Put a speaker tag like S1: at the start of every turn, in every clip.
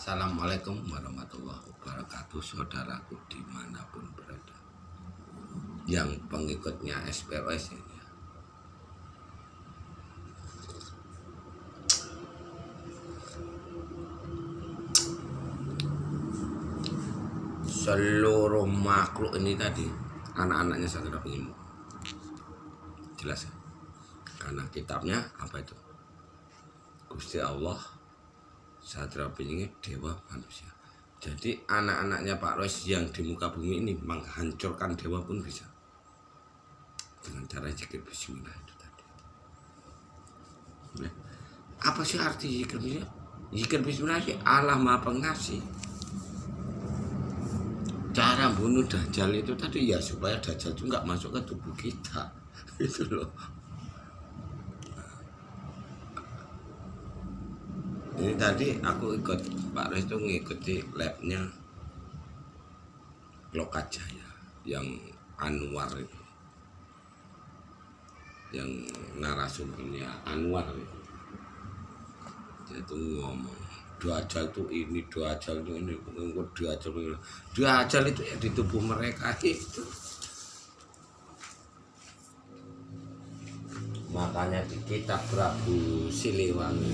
S1: Assalamualaikum warahmatullahi wabarakatuh, saudaraku dimanapun berada, yang pengikutnya SPOS ini. Seluruh makhluk ini tadi, anak-anaknya Satria Pengimu. Jelas ya? Karena kitabnya apa itu? Gusti Allah, Satria Pengimu, dewa manusia. Jadi anak-anaknya Pak Rois yang di muka bumi ini menghancurkan dewa pun bisa dengan cara zikir bismillah itu tadi. Apa sih arti zikir bismillah? Zikir bismillah sih Allah Maha Pengasih. Cara bunuh Dajjal itu tadi ya supaya Dajjal itu nggak masuk ke tubuh kita. Itu loh. Ini tadi aku ikut Pak Rois itu ngikuti labnya Lokajaya yang Anwar itu, yang narasumbernya Anwar itu. Dia tuh ngomong Dajjal itu ini, Dajjal itu ini, Dajjal itu ya di tubuh mereka itu. Makanya di kitab Prabu Siliwangi,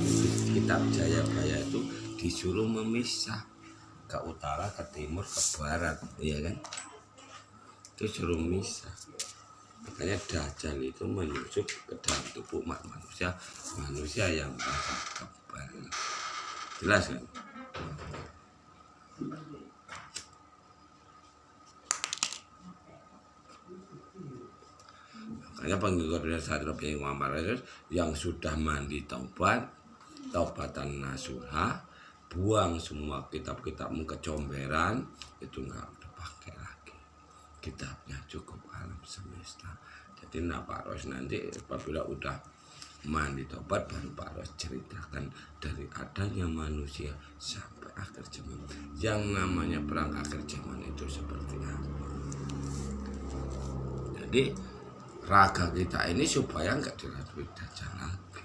S1: kitab Jayabaya itu disuruh memisah ke utara, ke timur, ke barat, ya kan? Itu suruh misah. Makanya Dajjal itu menyusup ke dalam tubuh manusia, manusia yang kebal. Jelas kan? Makanya pengikut Satria Pengimu yang sudah mandi taubat, taubatan nasuha, buang semua kitab-kitabmu kecomberan, itu nggak udah pakai lagi. Kitabnya cukup alam semesta. Jadi Pak Rois nanti apabila udah mandi taubat baru Pak Rois ceritakan dari adanya manusia sampai akhir zaman. Yang namanya perang akhir zaman itu seperti apa. Jadi raga kita ini supaya nggak diracuni Dajjal lagi.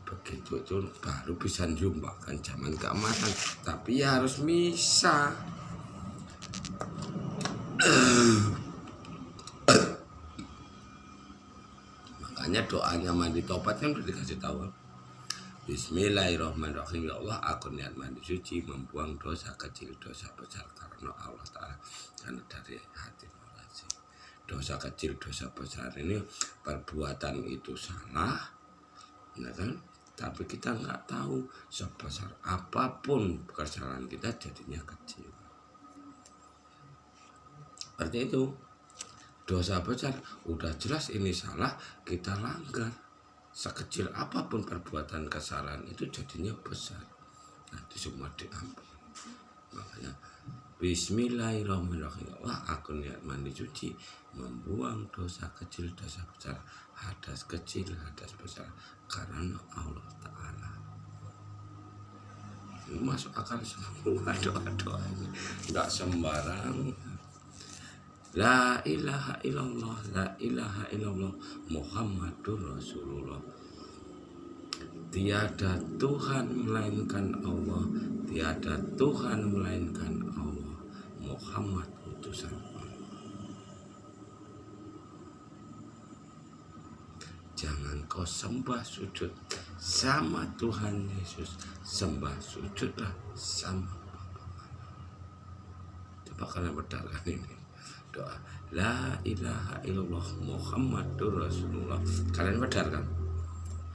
S1: Begitu itu baru bisa menyumbangkan zaman keemasan. Tapi ya harus bisa. Makanya doanya mandi tobat kan udah dikasih tahu. Bismillahirrahmanirrahim. Ya Allah, aku niat mandi suci, membuang dosa kecil, dosa besar karena Allah Ta'ala, karena dari hati nurani. Dosa kecil, dosa besar ini perbuatan itu salah, ya kan? Tapi kita nggak tahu sebesar apapun kesalahan kita jadinya kecil. Seperti itu. Dosa besar udah jelas ini salah, kita langgar. Sekecil apapun perbuatan kesalahan itu jadinya besar. Nanti semua diampuni. Makanya Bismillahirrahmanirrahim. Wah, aku niat mandi suci, membuang dosa kecil, dosa besar, hadas kecil, hadas besar, karena Allah Ta'ala. Ini masuk akal semua doa-doa ini. Nggak sembarang. La ilaha illallah, la ilaha illallah, Muhammadur Rasulullah. Tiada Tuhan melainkan Allah, tiada Tuhan melainkan Allah, Muhammad utusan Allah. Jangan kau sembah sujud sama Tuhan Yesus, sembah sujudlah sama Bapa. Coba kalian bedakan ini doa la ilaha illallah Muhammadur Rasulullah. Kalian bedarkan?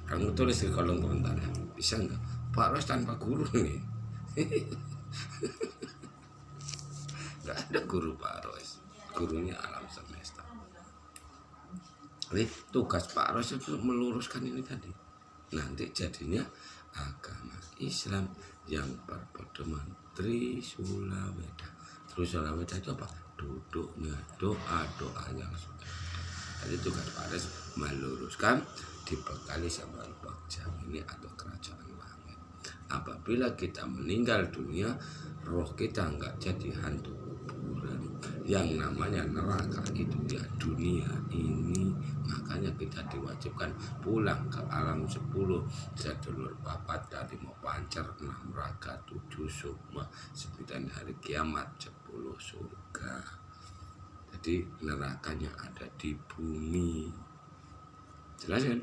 S1: Kamu tulis di kolom komentar ya. Bisa nggak? Pak Rois tanpa guru nih. Nggak ada guru Pak Rois. Gurunya alam semesta. Jadi tugas Pak Rois itu meluruskan ini tadi. Nanti jadinya agama Islam yang berpedoman Trisula Weda. Trisula Weda itu apa? Duduknya doa-doa yang sudah ada. Jadi tugas Pak Rois meluruskan, dibekali sama Al-Baqjah ini atau kerajaan langit. Apabila kita meninggal dunia, roh kita nggak jadi hantu kuburan, Yang namanya neraka itu ya dunia ini. Makanya kita diwajibkan pulang ke alam 10, sedulur papat dari mau pancer 6 neraka 7 sukma 9 hari kiamat 10 surga. Jadi nerakanya ada di bumi. Jelas kan?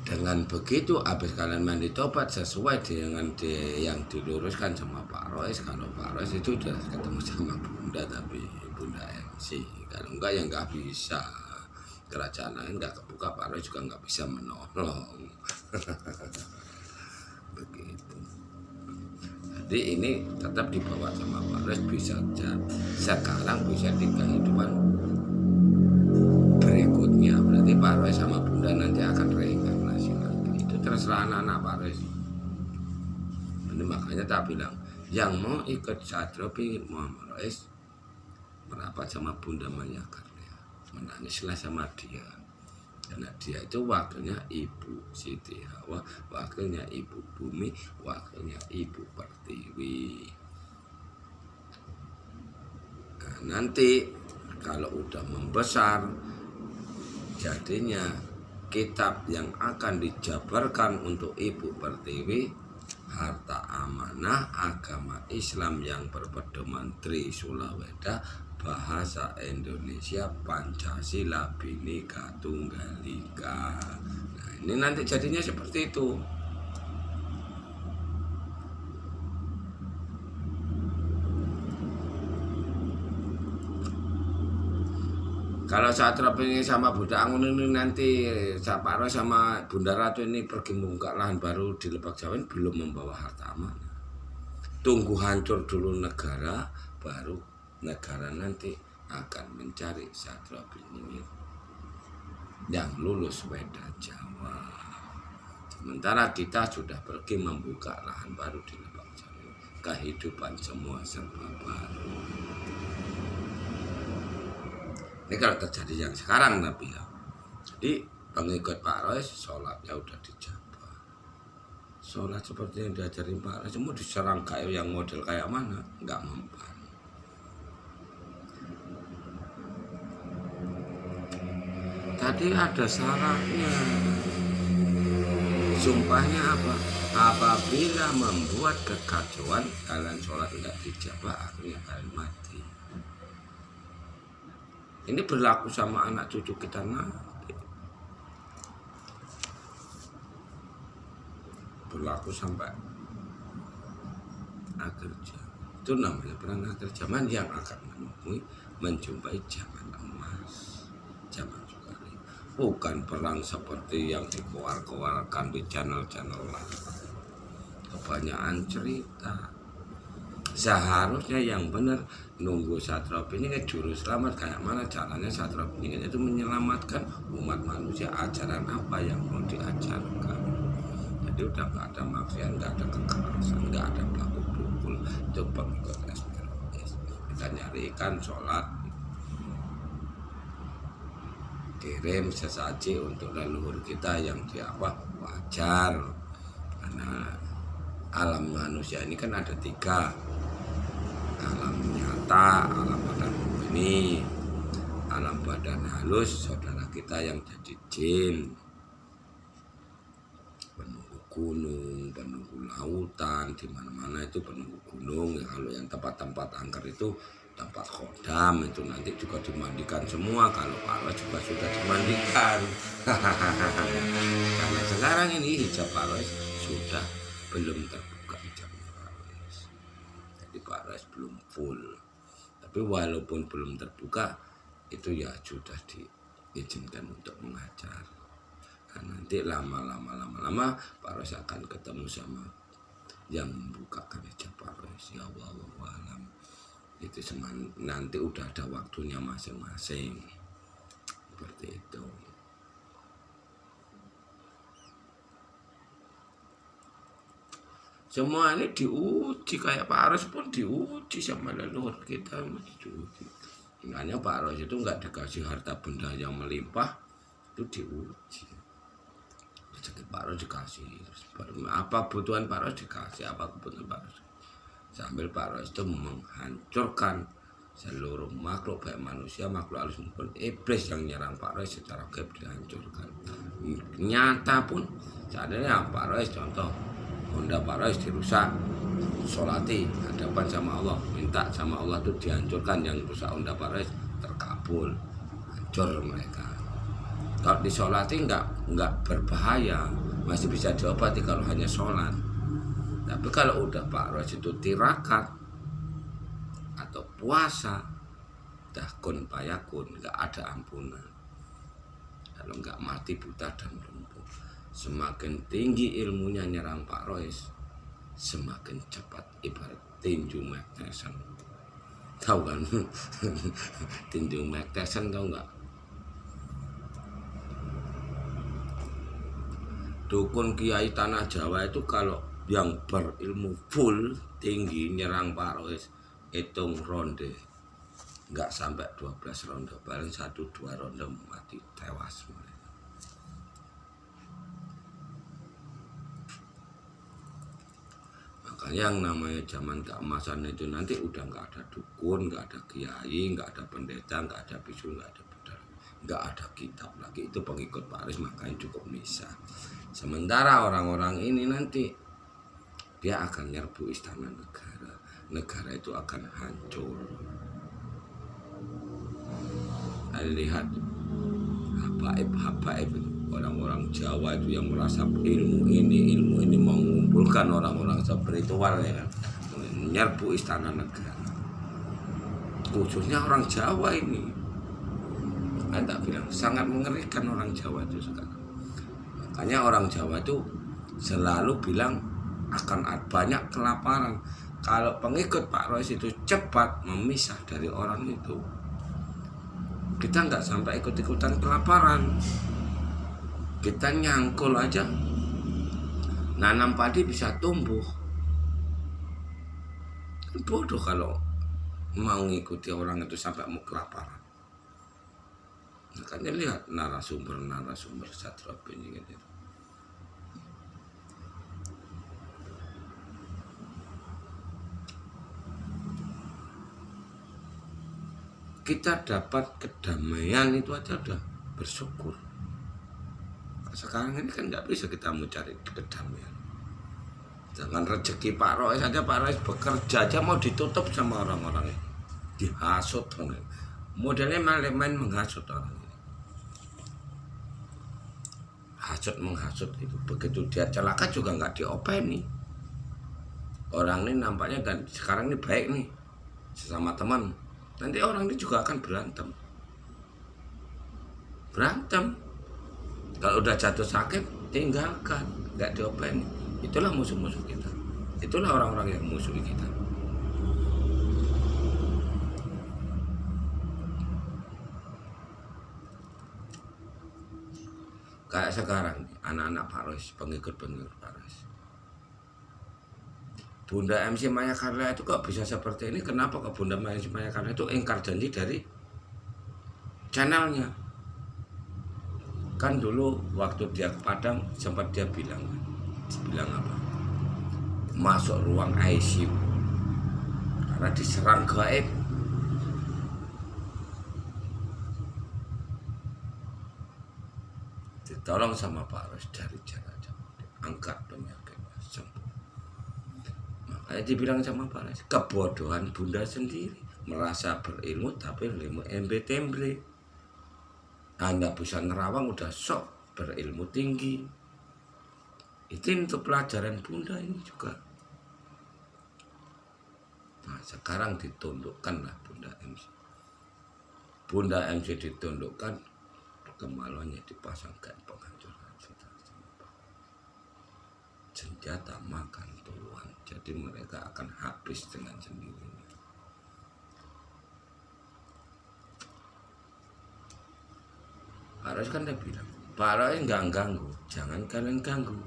S1: Dengan begitu habis kalian mandi tobat sesuai dengan yang diluruskan sama Pak Rois. Kalau Pak Rois itu udah ketemu sama Bunda, tapi Bunda MC. Kalau enggak ya enggak bisa. Kerajaan lain enggak kebuka, Pak Rois juga enggak bisa menolong. Begitu. Jadi ini tetap dibawa sama Pak Rois, bisa sekarang bisa di kehidupan berikutnya. Berarti Pak Rois sama Bunda nanti akan reinkarnasi lagi. Itu terserah anak-anak Pak Rois. Ini makanya tak bilang, yang mau ikut Satrio pingin Muhammad Rois merapat sama Bunda Maya Karya, menangislah sama dia. Karena dia itu wakilnya Ibu Siti Hawa, wakilnya Ibu Bumi, wakilnya Ibu Pertiwi. Nah, nanti kalau udah membesar, jadinya kitab yang akan dijabarkan untuk Ibu Pertiwi, harta amanah agama Islam yang berpedoman Trisula Weda, bahasa Indonesia, Pancasila, Bhinneka Tunggal Ika. Nah, ini nanti jadinya seperti itu. Kalau Satrio ini sama Budak Angun ini nanti Pak Rois sama Bunda Ratu ini pergi membuka lahan baru di Lebak Jawen, belum membawa harta amanah. Tunggu hancur dulu negara, baru negara nanti akan mencari Satrio Beringin yang lulus Weda Jawa. Sementara kita sudah pergi membuka lahan baru di Lebak Jawen. Kehidupan semua serba baru. Ini kalau terjadi yang sekarang tapi ya. Jadi pengikut Pak Rois sholatnya udah dijabar. Sholat seperti yang diajarin Pak Rois, semua diserang kayak yang model kayak mana, nggak mempan. Tadi ada syaratnya. Sumpahnya apa? Apabila membuat kekacauan, kalian sholat nggak dijabah, akhirnya kalian mati. Ini berlaku sama anak cucu kita nanti. Berlaku sampai akhir zaman. Itu namanya perang akhir zaman yang akan menjumpai zaman emas. Zaman Sukari. Bukan perang seperti yang dikeluarkan di channel-channel lain. Kebanyakan cerita. Seharusnya yang benar nunggu Satrio Beringin juru selamat. Kayak mana caranya Satrio Beringin itu menyelamatkan umat manusia, ajaran apa yang mau diajarkan. Jadi udah nggak ada maksiat, nggak ada kekerasan, nggak ada pelaku pukul. Itu pengikut SPROS. Kita nyarikan sholat, kirim sesaji untuk leluhur kita yang apa wajar. Karena alam manusia ini kan ada 3, alam nyata, alam badan ini, alam badan halus saudara kita yang jadi jin, penunggu gunung, penunggu lautan, di mana-mana itu penunggu gunung. Ya, kalau yang tempat-tempat angker itu tempat khodam, itu nanti juga dimandikan semua. Kalau Pak Rois juga sudah dimandikan. Karena sekarang ini hijab Pak Rois sudah belum terbuka hijabnya Pak Rois. Jadi Pak Rois belum full. Tapi walaupun belum terbuka, itu ya sudah diizinkan untuk mengajar. Nah, nanti lama-lama Pak Rois akan ketemu sama yang membukakan hijab Pak Rois. Ya Allah, alam. Itu nanti udah ada waktunya masing-masing. Seperti itu. Semua ini diuji, kayak Pak Rois pun diuji sama leluhur kita, diuji. Makanya Pak Rois itu nggak dikasih harta benda yang melimpah, itu diuji. rezeki Pak Ros dikasih. Apa kebutuhan Pak Ros dikasih, apa kebutuhan Pak Ros. Sambil Pak Ros itu menghancurkan seluruh makhluk, baik manusia, makhluk halus maupun iblis yang nyerang Pak Ros secara gaib dihancurkan. Nyata pun seandainya Pak Ros, contoh Honda Pak Ros dirusak, solati hadapan sama Allah, minta sama Allah itu dihancurkan, yang rusak Honda Pak Ros terkabul, hancur mereka. Kalau disolati nggak berbahaya, masih bisa diobati kalau hanya sholat. Tapi kalau udah Pak Ros itu tirakat atau puasa, dah kun payakun, nggak ada ampunan. Kalau nggak mati buta dan lumpuh. Semakin tinggi ilmunya nyerang Pak Ros, semakin cepat, ibarat tinju Mike Tyson. Tahu kan? Tinju Mike Tyson tahu nggak? Dukun kiai tanah Jawa itu kalau yang berilmu full tinggi nyerang Pak Ros, hitung ronde nggak sampai 12 ronde, paling 1-2 ronde mati tewas mereka. Makanya yang namanya zaman keemasan itu nanti udah nggak ada dukun, nggak ada kiai, nggak ada pendeta, nggak ada bisul, nggak ada bedal, nggak ada kitab lagi. Itu pengikut Pak Ros, makanya cukup bisa. Sementara orang-orang ini nanti dia akan nyerbu istana negara. Negara itu akan hancur. Lihat habaib orang-orang Jawa itu yang merasa ilmu ini mengumpulkan orang-orang spiritual ya kan, menyerbu istana negara. Khususnya orang Jawa ini, saya tak bilang sangat mengerikan orang Jawa itu sekarang. Makanya orang Jawa itu selalu bilang akan banyak kelaparan. Kalau pengikut Pak Ros itu cepat memisah dari orang itu, kita nggak sampai ikut-ikutan kelaparan. Kita nyangkul aja, nanam padi bisa tumbuh. Bodoh kalau mau ngikuti orang itu sampai mau kelaparan. Makanya lihat narasumber Satrap ini gitu. Kita dapat kedamaian itu aja udah bersyukur. Sekarang ini kan nggak bisa kita mencari kedamaian. Jangan rezeki Pak Ros saja, Pak Ros bekerja aja mau ditutup sama orang-orang ini, dihasut. Modelnya main menghasut orang ini. Hasut menghasut itu, begitu dia celaka juga nggak diopeni. Orang ini nampaknya dan sekarang ini baik nih sesama teman, nanti orang ini juga akan berantem. Kalau udah jatuh sakit tinggalkan, nggak diopeni. Itulah musuh-musuh kita, itulah orang-orang yang musuh kita. Kayak sekarang anak-anak Pak Ros, pengikut-pengikut Pak Ros. Bunda MC Maya Carla itu kok bisa seperti ini? Kenapa kok Bunda MC Maya Carla itu ingkar janji dari channelnya? Kan dulu waktu dia ke Padang sempat dia bilang apa? Masuk ruang ICU karena diserang gaib. Tolong sama Pak Ros dari cara angkat penyakitnya sembuh. Makanya dibilang sama Pak Ros, kebodohan Bunda sendiri, merasa berilmu tapi ilmu embe-tembre. Anda bisa nerawang udah sok berilmu tinggi. Itu untuk pelajaran Bunda ini juga. Nah sekarang ditundukkanlah Bunda MC. Bunda MC ditundukkan, kemaluannya dipasang kayak penghancuran senjata makan tuan. Jadi mereka akan habis dengan sendirinya. Pak Ros kan dia bilang, Pak Ros nggak ganggu, jangan kalian ganggu.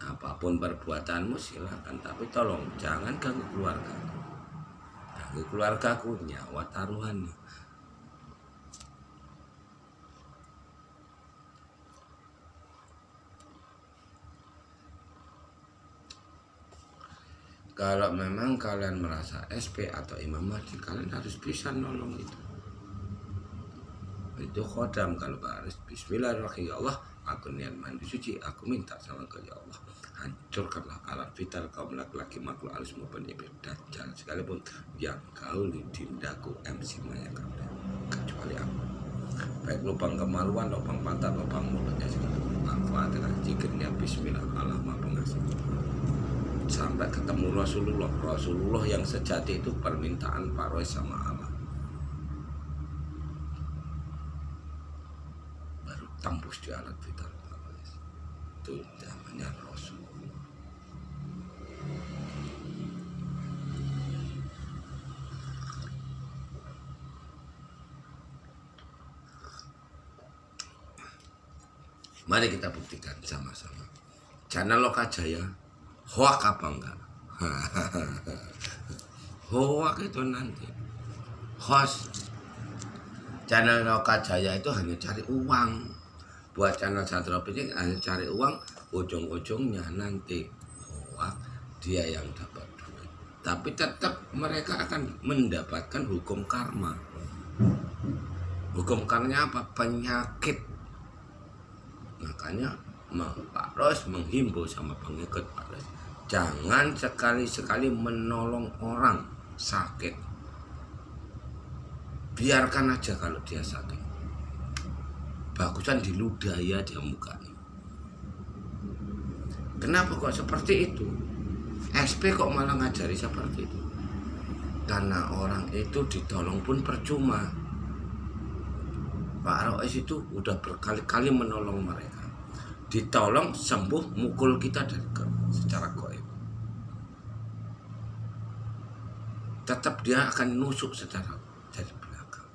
S1: Apapun perbuatanmu silakan, tapi tolong jangan ganggu keluargaku. Ganggu keluargaku, nyawa taruhannya. Kalau memang kalian merasa SP atau Imam Mahdi, kalian harus bisa nolong itu. Itu khodam kalau baris bismillahirrahmanirrahim, ya Allah, aku niat mandi suci, aku minta sama Kau ya Allah, hancurkanlah alat vital kaum laki-laki makhluk halus maupun iblis dajjal sekalipun yang Kau tindaku MC Maya Kabda, kecuali aku. Baik lubang kemaluan, lubang pantat, lubang mulutnya sekalipun. Al-Fatihah, zikirnya bismillah, Allah Maha Pengasih. Sampai ketemu Rasulullah yang sejati itu permintaan Pak Roy sama Allah. Baru tembus di alat vital Pak Roy. Itu namanya Rasul. Mari kita buktikan sama-sama. Channel Lokajaya hoak apa enggak? Hoak itu nanti. Host channel Lokajaya itu hanya cari uang. Buat channel Satrio Fisik hanya cari uang, ujung-ujungnya nanti hoak dia yang dapat duit. Tapi tetap mereka akan mendapatkan hukum karma. Hukum karmanya apa? Penyakit. Makanya Pak Ros menghimbau sama pengikut Pak Ros, jangan sekali-sekali menolong orang sakit. Biarkan aja kalau dia sakit. Bagusan diludahi aja mukanya. Kenapa kok seperti itu? SP kok malah ngajari seperti itu? Karena orang itu ditolong pun percuma. Pak Rois itu udah berkali-kali menolong mereka. Ditolong sembuh, mukul kita secara gaib. Tetap dia akan nusuk secara dari belakang.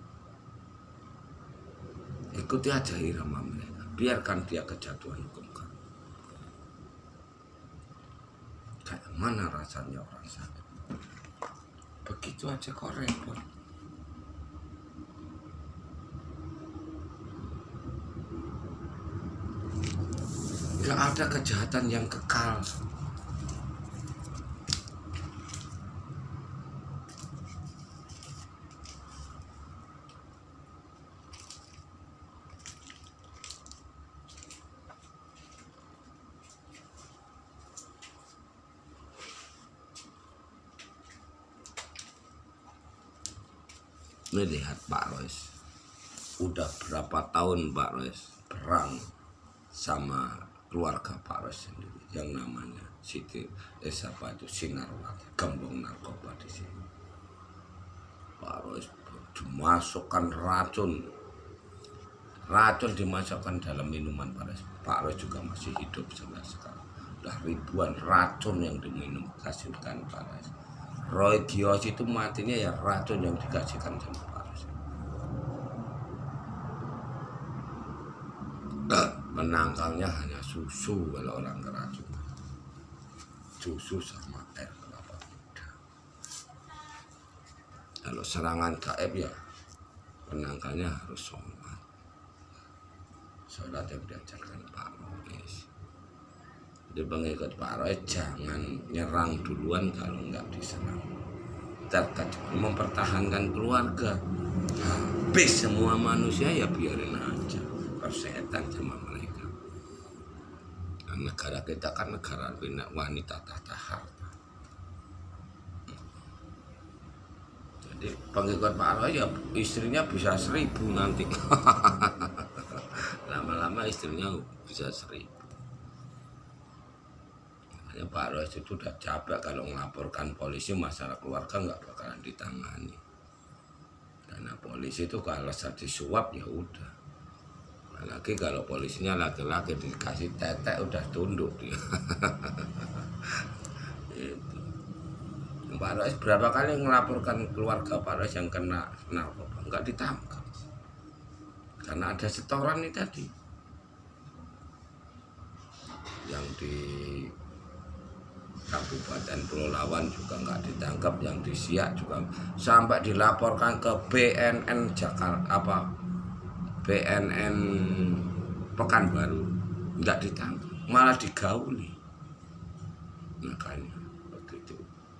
S1: Ikuti aja irama mereka. Biarkan dia kejatuhan hukum karma. Kayak mana rasanya orang sakit? Begitu aja kok repot. Gak ada kejahatan yang kekal. Ini lihat Pak Rois, udah berapa tahun Pak Rois perang sama keluarga Pak Rois sendiri yang namanya Siti siapa itu Sinarwati, gembong narkoba di sini. Pak Rois dimasukkan racun dimasukkan dalam minuman Pak Rois. Pak Rois juga masih hidup sampai sekarang. Udah ribuan racun yang diminum kasihkan Pak Rois. Roy Gios itu matinya ya racun yang dikasihkan sama Pak Rois. Penangkalnya hanya susu kalau orang keracunan. Susu sama air kelapa muda. Kalau serangan gaib ya penangkalnya harus sholat. Sholat yang diajarkan Pak Rois. Jadi pengikut Pak Rois jangan nyerang duluan kalau nggak diserang. Mempertahankan keluarga. Habis semua manusia ya biarin aja. Persetan sama mereka. Negara kita kan negara wanita tahta harta. Jadi pengikut Pak Roy ya istrinya bisa 1000 nanti. Lama-lama istrinya bisa 1000. Makanya Pak Roy itu udah capek kalau melaporkan polisi masalah keluarga nggak bakalan ditangani. Karena polisi itu kalau disuap ya udah. Lagi kalau polisinya laki-laki dikasih tetek udah tunduk dia. Itu. Pak Rois berapa kali melaporkan keluarga Pak Rois yang kena narkoba nggak ditangkap karena ada setoran ini tadi yang di Kabupaten Pulau Lawan juga nggak ditangkap, yang di Siak juga sampai dilaporkan ke BNN Jakarta BNN Pekanbaru nggak ditangkap, malah digauli. Makanya begitu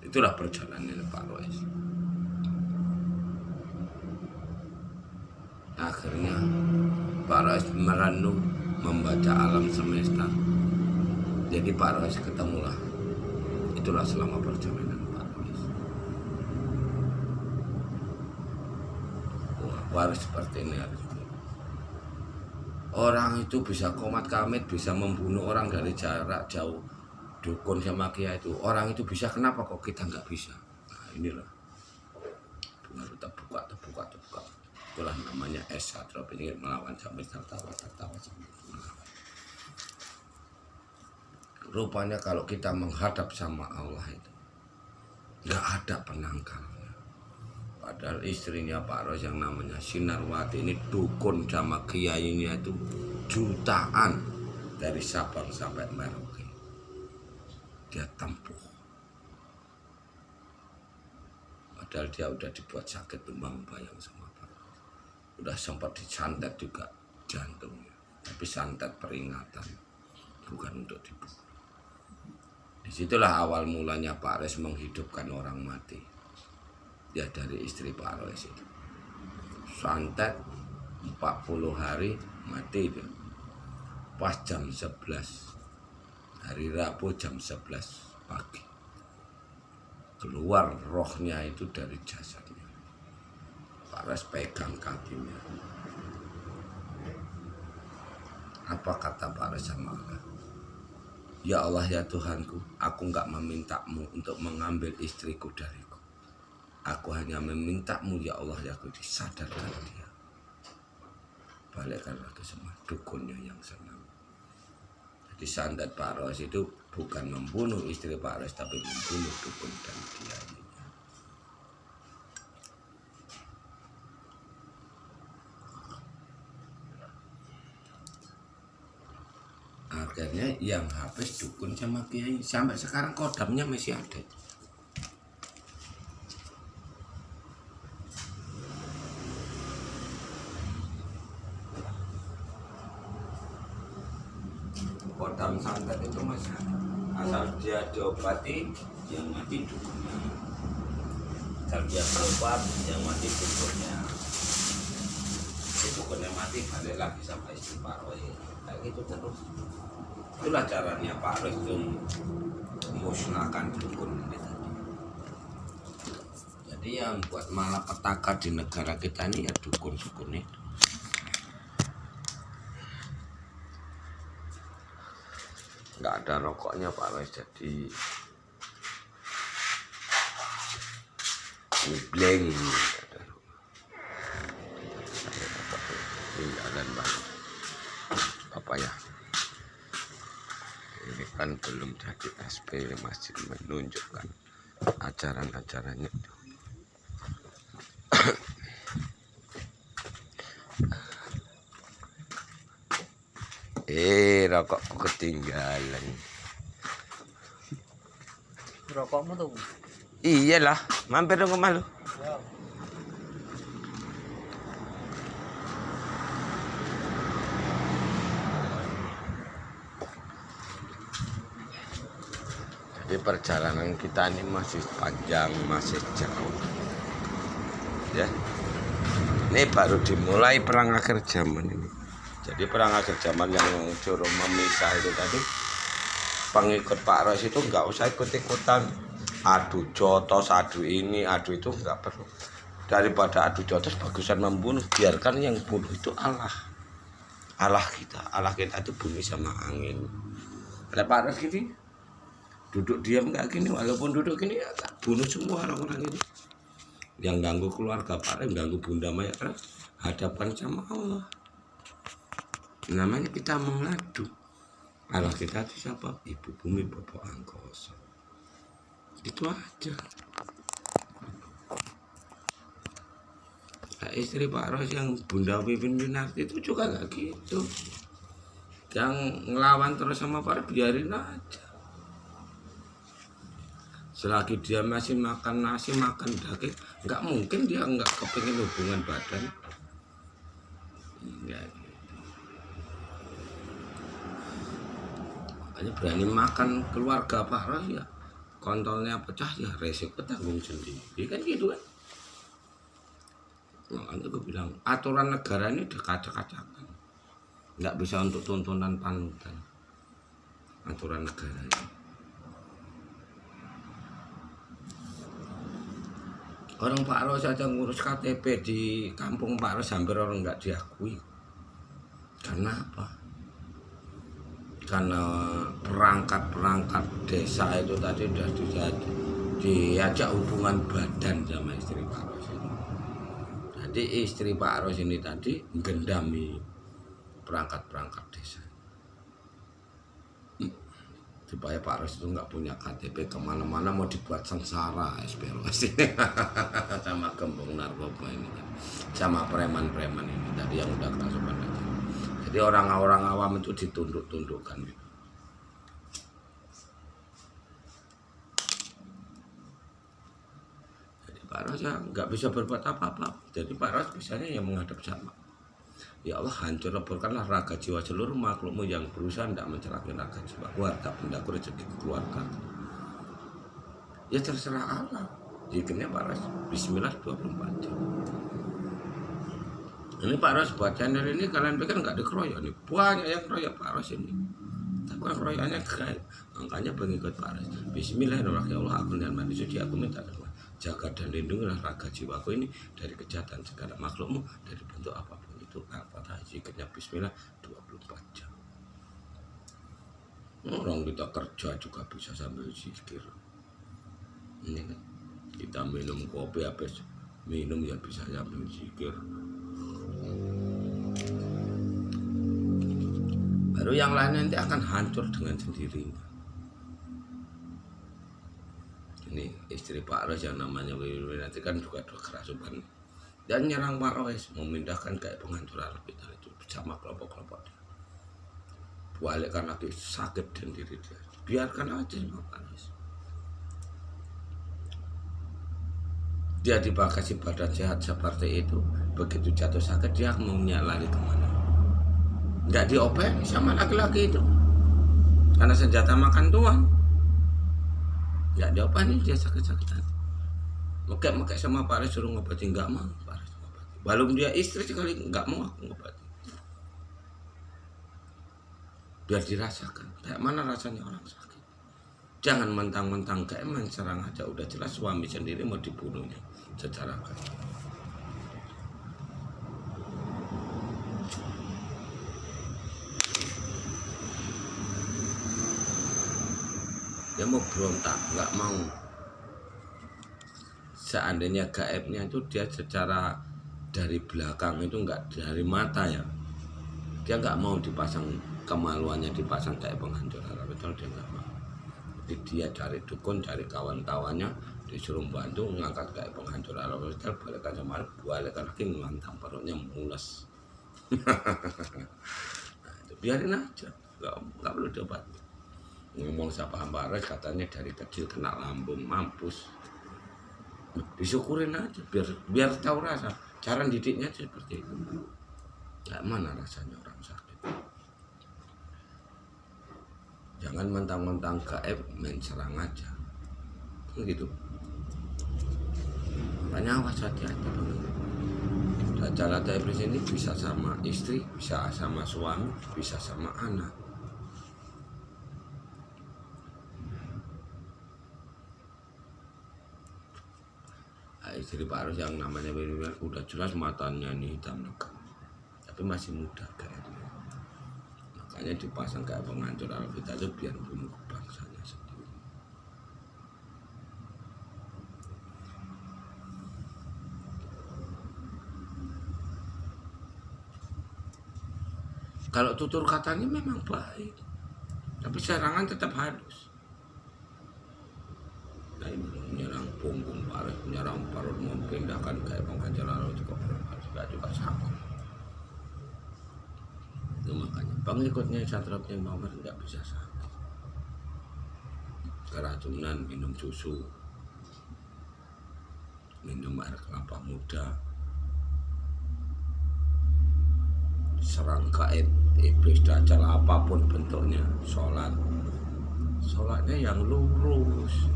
S1: Itulah perjalanan Pak Rois. Akhirnya Pak Rois merenung membaca alam semesta. Jadi Pak Rois ketemulah. Itulah selama perjalanan Pak Rois. Wah, harus seperti ini harus. Orang itu bisa komat kamit, bisa membunuh orang dari jarak jauh. Dukun sama kiai itu, orang itu bisa, kenapa kok kita nggak bisa? Nah inilah, baru terbuka. Itulah namanya Esatro ini melawan sampai tertawa sampai melawan. Rupanya kalau kita menghadap sama Allah itu nggak ada penangkalnya. Padahal istrinya Pak Rois yang namanya Sinarwati ini dukun sama kiainya itu jutaan dari Sabang sampai Merauke. Dia tempuh. Padahal dia udah dibuat sakit tumbang bayang sama Pak Rois. Udah sempat disantet juga jantungnya. Tapi santet peringatan, bukan untuk dibunuh. Disitulah awal mulanya Pak Rois menghidupkan orang mati. Ya dari istri Pak Rois itu. Santet 40 hari mati dia. Pas jam 11 hari Rabu jam 11 pagi. Keluar rohnya itu dari jasadnya. Pak Rois pegang kakinya. Apa kata Pak Rois sama Allah? Ya Allah ya Tuhanku, aku enggak memintamu untuk mengambil istriku dariku. Aku hanya memintamu ya Allah ya aku disadarkan dia. Balikkan lagi semua dukunnya yang senang. Jadi santet Pak Rois itu bukan membunuh istri Pak Rois, tapi membunuh dukun dan kiai. Akhirnya yang habis dukun sama kiai. Sampai sekarang kodamnya masih ada. Kodam santet itu masih ada. Asal dia diobati, yang mati dukunnya. Asal dia berobat, yang mati dukunnya. Dukunnya mati, balik lagi sampai istri Pak Rois. Kayak gitu terus. Itulah caranya Pak Rois itu musnahkan dukun ini tadi. Jadi yang buat malapetaka di negara kita ini ya dukun-dukun itu. Nggak ada rokoknya Pak Rois, jadi ngebleng. Tinggalan banget Bapak ya. Ini kan belum jadi SP, masih menunjukkan ajaran-ajarannya itu. Rokokku ketinggalan.
S2: Rokokmu tuh?
S1: Iyalah, mampir dong ke malu.
S2: Ya.
S1: Jadi perjalanan kita ini masih panjang, masih jauh. Ya. Ini baru dimulai perang akhir zaman ini. Jadi perang akhir zaman yang suruh memisah itu tadi, pengikut Pak Rois itu nggak usah ikut-ikutan adu jotos, adu ini, adu itu nggak perlu. Daripada adu jotos bagusan membunuh, biarkan yang bunuh itu Allah. Allah kita itu bumi sama angin. Ada Pak Rois gini, duduk diam nggak gini, walaupun duduk gini ya tak bunuh semua orang-orang ini. Yang ganggu keluarga Pak Rois, ganggu Bunda Maya, hadapkan sama Allah. Namanya kita mengadu. Allah kita itu siapa? Ibu bumi Bapak Angkoso. Itu aja. Nah, istri Pak Rois yang Bunda Wivin Winarti itu juga gak gitu. Yang ngelawan terus sama Pak Rois biarin aja. Selagi dia masih makan nasi, makan daging, nggak mungkin dia nggak kepingin hubungan badan. Enggak. Makanya berani makan keluarga Pak Rois ya kontolnya pecah ya resiko tanggung sendiri kan gitu kan. Makanya gue bilang aturan negara ini udah kacak-kacakan, nggak bisa untuk tuntunan panutan aturan negara ini. Orang Pak Ros aja ngurus KTP di kampung Pak Ros hampir orang nggak diakui. Karena apa? Karena perangkat desa itu tadi sudah diajak hubungan badan sama istri Pak Ros ini. Jadi istri Pak Ros ini tadi menggendami perangkat desa. Supaya Pak Ros itu nggak punya KTP, kemana-mana mau dibuat sengsara SPROS ini sama gembong narkoba ini, sama preman-preman ini tadi yang udah kerasukan aja. Jadi orang-orang awam itu ditunduk-tundukkan gitu. Jadi Pak Ros ya nggak bisa berbuat apa-apa. Jadi Pak Ros bisanya yang menghadap sama. Ya Allah, hancur leburkanlah raga jiwa seluruh makhlukmu yang berusaha tidak mencelakai raga jiwa, harta bendaku, rezeki keluarga. Ya terserah Allah. Zikirnya Pak Ros Bismillah 24 jam. Ini Pak Ros buat channel ini kalian pikir nggak dikeroyok nih, banyak yang keroyok Pak Ros ini. Tapi keroyokannya keren, makanya pengikut Pak Ros. Bismillahirrahmanirrahim. Ya Allah, aku dan mandi suci aku minta doa, jaga dan lindungilah raga jiwaku ini dari kejahatan segala makhlukmu dari bentuk apapun itu. Apa zikirnya Bismillah 24 jam. Orang kita kerja juga bisa sambil zikir. Ini kan kita minum kopi habis minum ya bisa sambil zikir. Baru yang lain nanti akan hancur dengan sendirinya. Ini istri Pak Ros yang namanya Wiwi nanti kan juga kerasukan dan nyerang Pak Ros, memindahkan kayak penghancuran kita itu sama kelompok-kelompok dia. Balikkan lagi sakit dan diri dia, biarkan aja sama Pak Ros. Dia dibakasi badan sehat seperti itu, begitu jatuh sakit dia maunya lari kemana? Nggak dioper sama laki-laki itu karena senjata makan tuan. Nggak dioper nih dia sakit-sakitan. Mekek sama Pak Ros suruh ngobati, nggak mau Pak Ros ngobati. Belum dia istri sekali nggak mau aku ngobati. Biar dirasakan kayak mana rasanya orang sakit. Jangan mentang-mentang kayak serang aja udah jelas suami sendiri mau dibunuhnya secara kasar. Dia mau berontak, nggak mau. Seandainya gaibnya itu dia secara dari belakang itu nggak dari mata ya. Dia nggak mau dipasang kemaluannya, dipasang kayak penghancur alam, betul dia nggak mau. Jadi dia cari dukun, cari kawan-kawannya, disuruh bantu ngangkat kayak penghancur alam, betul balikan sama balikan lagi ngantang perutnya mules. Nah, itu biarin aja, nggak perlu debat. Ngomong siapa Pak Ros katanya dari kecil kena lambung mampus, disyukurin aja biar tahu rasa. Cara didiknya seperti itu. Gak mana rasanya orang sakit. Jangan mentang-mentang gaib main serang aja gitu. Makanya awas hati-hati. Dajjal iblis ini bisa sama istri, bisa sama suami, bisa sama anak. Istri Pak Ros yang namanya Wiwi udah jelas matanya nih hitam legam, tapi masih muda kayaknya. Makanya dipasang kayak penghancur alam kita itu biar bunuh bangsanya sendiri. Kalau tutur katanya memang baik, tapi serangan tetap halus. Nah, menyerang punggung Pak Ros, menyerang perut, memindahkan kayak penghancur alam juga sama. Itu makanya pengikutnya Satrapnya Muhammad nggak bisa sakit. Keracunan minum susu, minum air kelapa muda, serang gaib, iblis, dajjal apapun bentuknya, sholatnya yang lurus.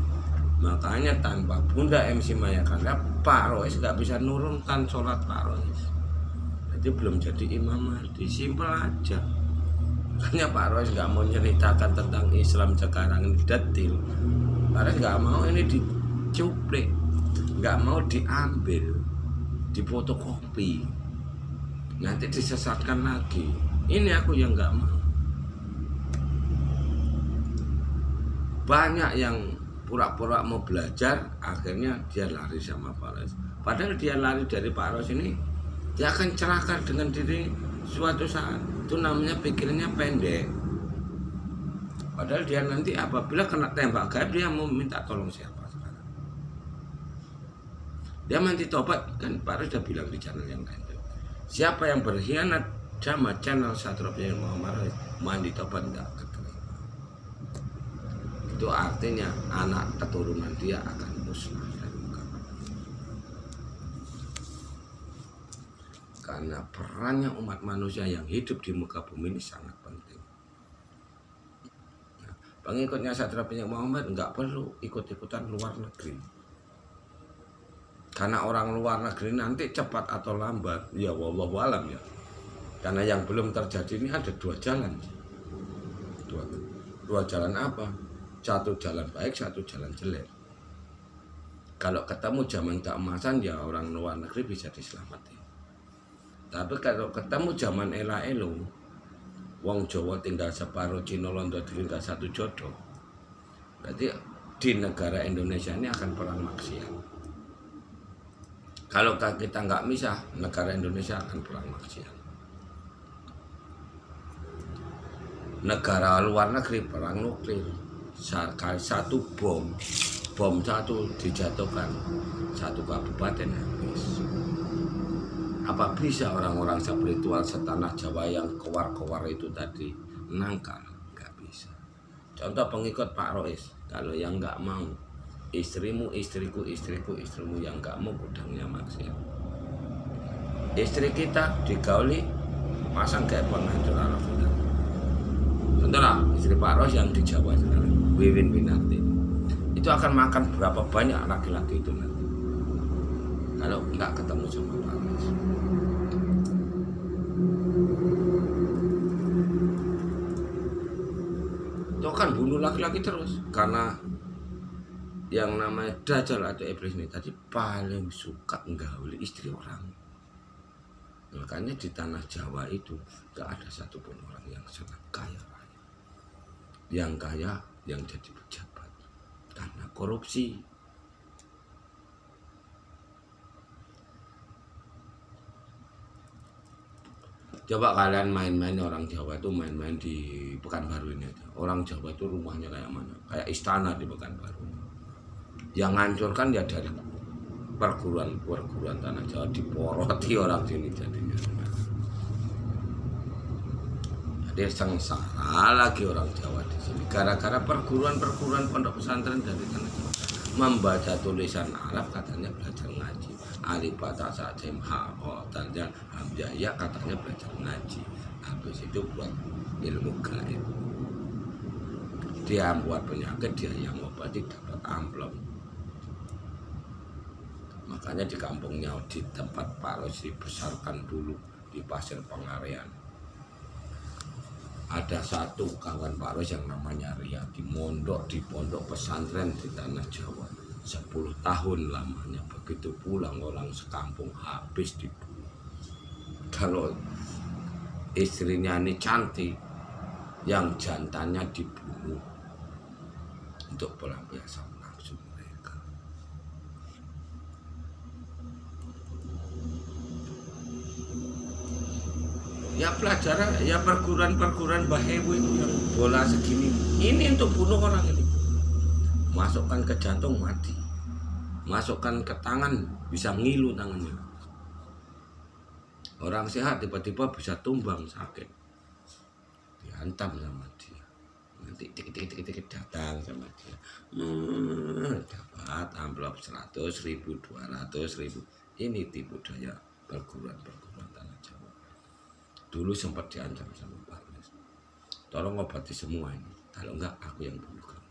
S1: Makanya tanpa Bunda MC Maya Karya, Pak Rois nggak bisa nurunkan sholat Pak Rois. Jadi belum jadi Imam Mahdi, simpel aja. Makanya Pak Rois nggak mau ceritakan tentang Islam sekarang ini detail. Karena nggak mau ini dicuplik, nggak mau diambil, difotokopi, nanti disesatkan lagi. Ini aku yang nggak mau. Banyak yang pura-pura mau belajar, akhirnya dia lari sama Pak Rois. Padahal dia lari dari Pak Rois ini, dia akan celaka dengan diri suatu saat. Itu namanya pikirnya pendek. Padahal dia nanti apabila kena tembak gaib, dia mau minta tolong siapa sekarang? Dia nanti tobat, kan Pak Rois sudah bilang di channel yang lain. Siapa yang berkhianat sama channel Satropnya Muhammad Rois, mandi tobat enggak keterima. Itu artinya anak keturunan dia akan musnah dari muka bumi. Karena perannya umat manusia yang hidup di muka bumi ini sangat penting. Nah, pengikutnya Satropnya Muhammad enggak perlu ikut-ikutan luar negeri. Karena orang luar negeri nanti cepat atau lambat, ya wallahu alam ya. Karena yang belum terjadi ini ada dua jalan. Dua jalan apa? Satu jalan baik, satu jalan jelek. Kalau ketemu zaman keemasan, ya orang luar negeri bisa diselamatkan. Tapi kalau ketemu zaman ela-elo, wong Jawa tinggal separuh, Cina Londo tinggal satu jodoh. Berarti di negara Indonesia ini akan perang maksiat. Kalau kita nggak misah, negara Indonesia akan perang maksiat. Negara luar negeri perang nuklir. Satu bom satu dijatuhkan, satu kabupaten habis. Apa bisa orang-orang spiritual setanah Jawa yang kewar-kewar itu tadi nangkal? Nggak bisa. Contoh pengikut Pak Rois, kalau yang nggak mau, istrimu istriku, istriku istrimu, yang nggak mau gudangnya maksiat. Istri kita digauli, pasang kayak penghancur arah kita. Contohlah istri Pak Rois yang di Jawa sekarang, Wiwin Winarti, itu akan makan berapa banyak laki-laki itu nanti kalau nggak ketemu sama Pak Rois. Itu akan bunuh laki-laki terus, karena yang namanya Dajjal atau iblis ini tadi paling suka nggauli istri orang. Makanya di tanah Jawa itu nggak ada satupun orang yang sangat kaya raya. Yang kaya yang jadi pejabat karena korupsi. Coba kalian main-main orang Jawa itu, main-main di Pekanbaru ini aja. Orang Jawa itu rumahnya kayak mana? Kayak istana di Pekanbaru. Yang hancurkan ya dari perguruan tanah Jawa, diporoti orang sini jadinya. Jadi sengsara lagi orang Jawa di sini gara-gara perguruan pondok pesantren dari tanah Jawa. Membaca tulisan Arab katanya belajar ngaji. Alif Bata Sajim Haotannya Hamzah ya katanya belajar ngaji. Habis itu buat ilmu gaib. Dia buat penyakit, dia yang obati dapat amplop. Makanya di kampungnya, di tempat Pak Rois dibesarkan dulu di Pasir Pengarean, ada satu kawan Pak Rois yang namanya Riyadi, mondok di pondok pesantren di tanah Jawa 10 tahun lamanya. Begitu pulang orang sekampung habis dibunuh. Kalau istrinya ini cantik, yang jantannya dibunuh untuk pelampiasan nafsu mereka. Ya pelajaran, ya perguruan Bahewu itu yang bola segini, ini untuk bunuh orang ini. Masukkan ke jantung mati, masukkan ke tangan bisa ngilu tangannya. Orang sehat tiba-tiba bisa tumbang sakit, dihantam sama dia. Nanti dikit datang sama dia, dapat amplop 100.000, 200.000. Ini tipu daya perguruan tanah Jawa. Dulu sempat diancam sama Pak Rois, tolong obati semua ini, kalau enggak aku yang bunuh kamu.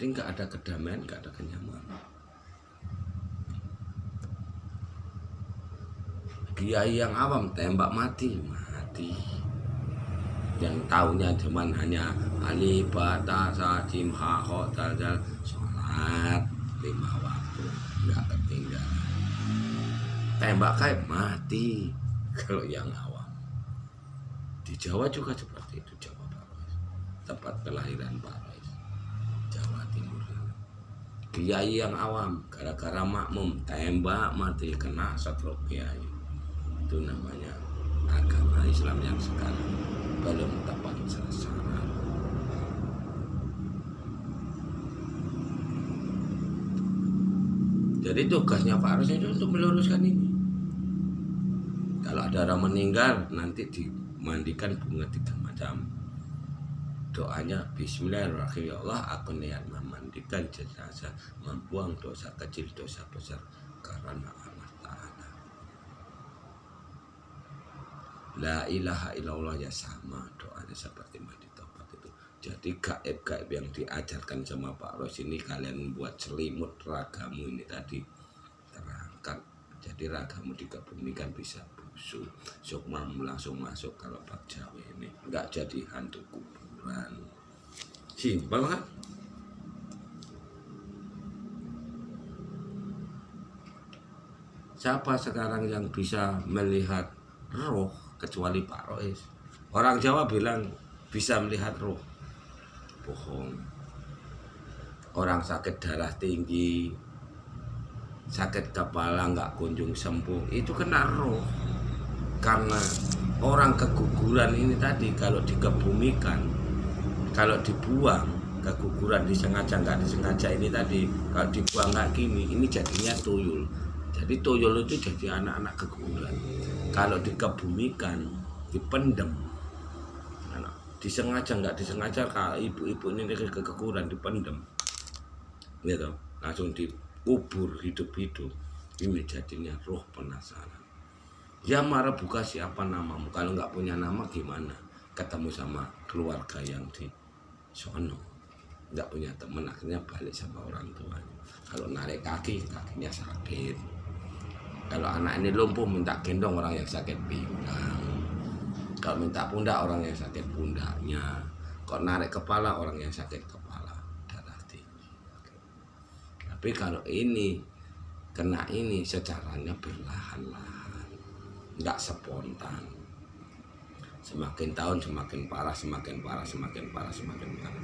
S1: Jadi nggak ada kedamaian, nggak ada kenyamanan. Kiai yang awam tembak mati. Yang taunya cuman hanya alif ba ta sa jim ha kha dal dal, sholat 5 waktu nggak ketinggalan. Tembak kayak mati. Kalau yang awam di Jawa juga seperti itu. Jawa Barat, tempat kelahiran Pak Rois, Jawa Timur. Kiai yang awam gara-gara makmum tembak mati, kena stroke kiai. Itu namanya agama Islam yang sekarang belum tepat sasaran. Jadi tugasnya Pak Rois itu untuk meluruskan ini. Kalau ada orang meninggal nanti dimandikan bunga 3 macam. Doanya Bismillahirrahmanirrahim, ya Allah aku niat memandikan jenazah, membuang dosa kecil dosa besar karena Allah Ta'ala. La ilaha illallah, ya sama doanya seperti mandi tobat itu. Jadi gaib-gaib yang diajarkan sama Pak Rois ini kalian buat selimut ragamu ini tadi terangkat. Jadi ragamu dikebumikan bisa busuk, sukmamu langsung masuk. Kalau Pak Jawa ini nggak jadi hantu kuburan. Simpel kan? Siapa sekarang yang bisa melihat roh kecuali Pak Rois? Orang Jawa bilang bisa melihat roh, bohong. Orang sakit darah tinggi, sakit kepala nggak kunjung sembuh, itu kena roh. Karena orang keguguran ini tadi kalau dikebumikan, kalau dibuang keguguran, disengaja nggak disengaja ini tadi, kalau dibuang kayak gini, ini jadinya tuyul. Jadi tuyul itu jadi anak-anak keguguran. Kalau dikebumikan, dipendem, disengaja nggak disengaja, kalau ibu-ibu ini keguguran dipendem, gitu, langsung dikubur hidup-hidup. Ini jadinya roh penasaran. Ya marah buka siapa namamu, kalau nggak punya nama gimana ketemu sama keluarga yang di sono, nggak punya teman, akhirnya balik sama orang tuanya. Kalau narik kakinya sakit. Kalau anak ini lumpuh minta gendong orang yang sakit pinggang. Kalau minta pundak orang yang sakit pundaknya. Kalau narik kepala orang yang sakit kepala, darah tinggi. Tapi kalau ini kena ini secaranya berlahan-lahan, nggak spontan. Semakin tahun semakin parah, semakin parah, semakin parah, semakin parah.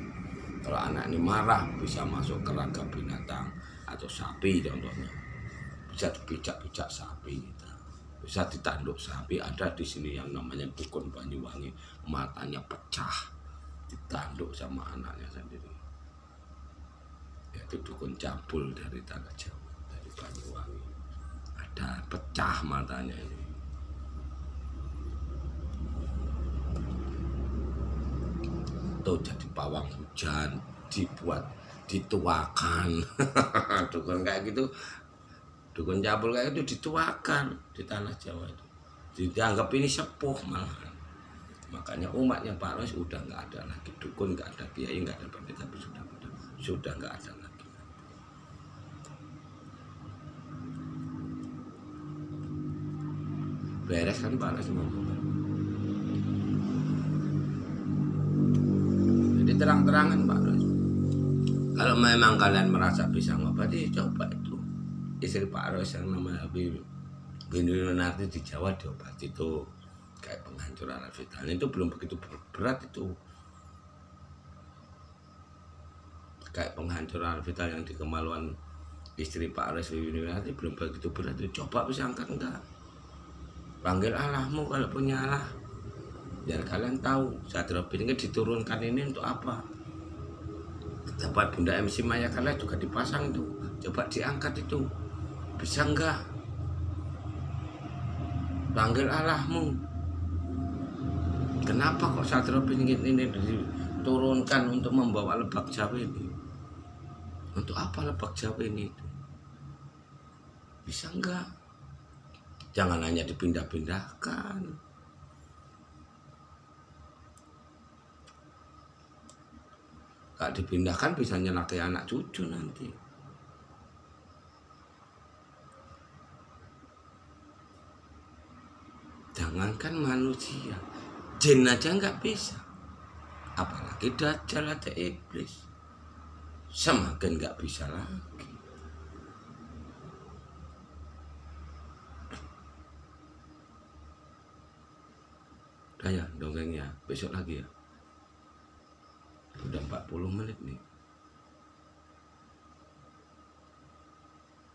S1: Kalau anak ini marah bisa masuk ke raga binatang atau sapi contohnya. Bisa dipijak-pijak sapi gitu. Bisa ditanduk sapi. Ada di sini yang namanya dukun Banyuwangi, matanya pecah ditanduk sama anaknya sendiri. Yaitu dukun cabul dari tanah Jawa, dari Banyuwangi. Ada pecah matanya ini. Tuh jadi pawang hujan, dibuat, dituakan. Dukun kayak gitu, dukun cabul kayak itu dituakan di tanah Jawa itu. Dianggap ini sepuh malahan. Makanya umatnya Pak Rois udah nggak ada lagi dukun, nggak ada kiai, nggak ada pendeta, sudah nggak ada lagi. Beres kan Pak Rois ngomong. Jadi terang-terangan Pak Rois. Kalau memang kalian merasa bisa ngobati, coba itu. Istri Pak Rois yang namanya Winarti di Jawa diobati itu kayak penghancuran vital. Itu belum begitu berat itu. Kayak penghancuran vital yang di Kemaluan istri Pak Rois Winarti belum begitu berat itu. Coba bisa angkat enggak? Panggil Allahmu kalau punya Allah. Biar kalian tahu Satrio ini diturunkan ini untuk apa. Dapat Bunda MC Maya kalian juga dipasang itu. Coba diangkat itu. Bisa enggak? Panggil Allahmu. Kenapa kok Satrio Piningit ini diturunkan untuk membawa Lebak Jawa ini? Untuk apa Lebak Jawa ini? Bisa enggak? Jangan hanya dipindah-pindahkan. Gak dipindahkan bisa nyelaki anak cucu nanti. Jangankan manusia, jin aja nggak bisa. Apalagi dajjal atau iblis. Semakin nggak bisa lagi. Udah ya dongengnya, besok lagi ya. Udah 40 menit nih.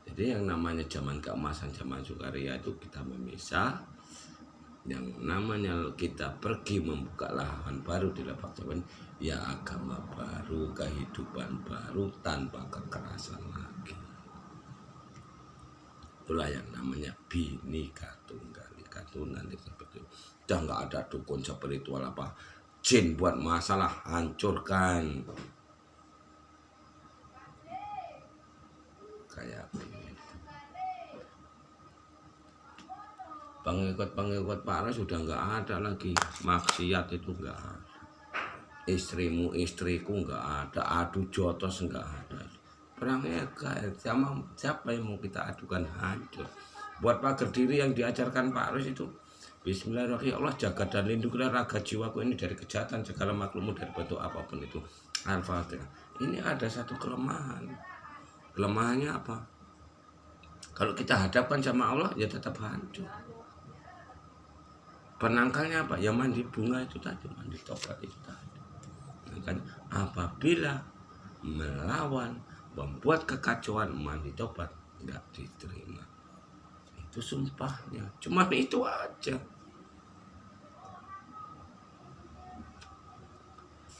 S1: Jadi yang namanya zaman keemasan, zaman Sukaria itu kita memisah. Yang namanya kita pergi membuka lahan baru di Lapak Jawan, ya agama baru, kehidupan baru tanpa kekerasan lagi. Itulah yang namanya Bhinneka Tunggal Ika nanti seperti itu. Udah nggak ada dukun spiritual apa jin buat masalah, hancurkan. Kayak pengikut Pak Ras sudah nggak ada lagi. Maksiat itu nggak ada. Istrimu istriku nggak ada. Adu jotos nggak ada. Perangnya sama siapa yang mau kita adukan, hancur. Buat pagar diri yang diajarkan Pak Ras itu, Bismillahirrahmanirrahim, Allah jaga dan lindungilah raga jiwaku ini dari kejahatan segala makhlukmu dari bentuk apapun itu. Al-Fatihah. Ini ada satu kelemahan. Kelemahannya apa? Kalau kita hadapkan sama Allah ya tetap hancur. Penangkalnya apa? Ya mandi bunga itu tadi, mandi tobat itu tadi. Kan apabila melawan, membuat kekacauan, mandi tobat nggak diterima. Itu sumpahnya. Cuma itu aja.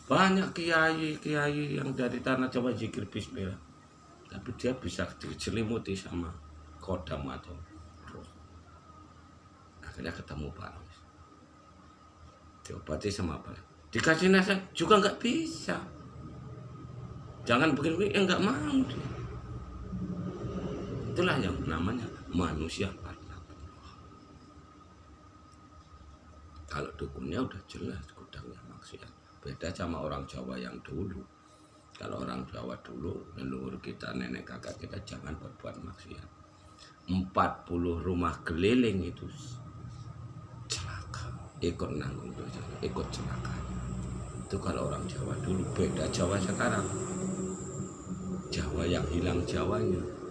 S1: Banyak kiai yang dari tanah Jawa zikir bismillah, tapi dia bisa diselimuti sama kodam atau roh. Akhirnya ketemu Pak Ras. Diobati sama apa? Dikasih nasihat juga nggak bisa. Jangan begini, nggak mau dia. Itulah yang namanya manusia karena Allah. Kalau dukunnya udah jelas gudangnya maksiat. Beda sama orang Jawa yang dulu. Kalau orang Jawa dulu, leluhur kita, nenek kakak kita jangan berbuat maksiat. 40 rumah keliling itu celaka, ikut nanggung dosa, ikut celakanya. Itu kalau orang Jawa dulu. Beda Jawa sekarang. Jawa yang hilang Jawanya.